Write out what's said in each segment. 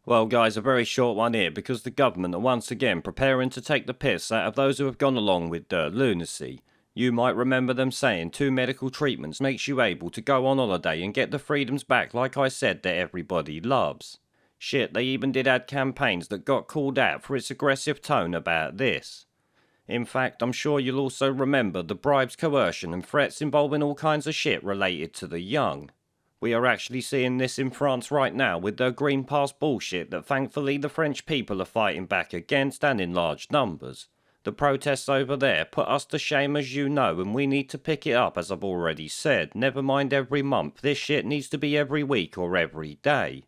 Well, guys, a very short one here because the government are once again preparing to take the piss out of those who have gone along with their lunacy. You might remember them saying 2 medical treatments makes you able to go on holiday and get the freedoms back like I said that everybody loves. Shit, they even did add campaigns that got called out for its aggressive tone about this. In fact, I'm sure you'll also remember the bribes, coercion and threats involving all kinds of shit related to the young. We are actually seeing this in France right now with their Green Pass bullshit that thankfully the French people are fighting back against and in large numbers. The protests over there put us to shame as you know, and we need to pick it up as I've already said. Never mind every month, this shit needs to be every week or every day.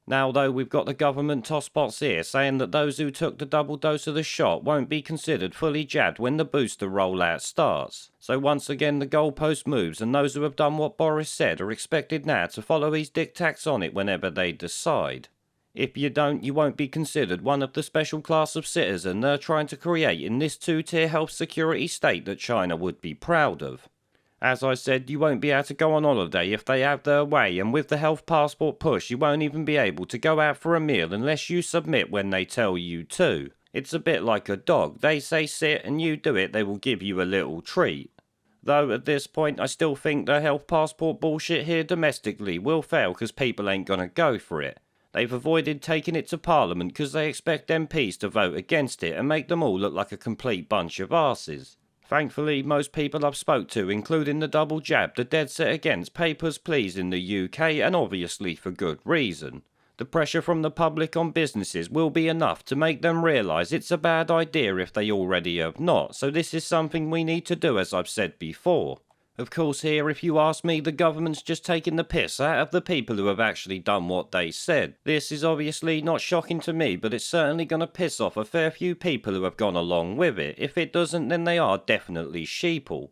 Now though, we've got the government tosspots here saying that those who took the double dose of the shot won't be considered fully jabbed when the booster rollout starts. So once again the goalpost moves, and those who have done what Boris said are expected now to follow his diktats on it whenever they decide. If you don't, you won't be considered one of the special class of citizen they're trying to create in this two-tier health security state that China would be proud of. As I said, you won't be able to go on holiday if they have their way, and with the health passport push you won't even be able to go out for a meal unless you submit when they tell you to. It's a bit like a dog. They say sit and you do it, they will give you a little treat. Though at this point I still think the health passport bullshit here domestically will fail because people ain't gonna go for it. They've avoided taking it to Parliament because they expect MPs to vote against it and make them all look like a complete bunch of arses. Thankfully, most people I've spoke to, including the double jabbed, are dead set against papers please in the UK, and obviously for good reason. The pressure from the public on businesses will be enough to make them realise it's a bad idea if they already have not, so this is something we need to do as I've said before. Of course here, if you ask me, the government's just taking the piss out of the people who have actually done what they said. This is obviously not shocking to me, but it's certainly going to piss off a fair few people who have gone along with it. If it doesn't, then they are definitely sheeple.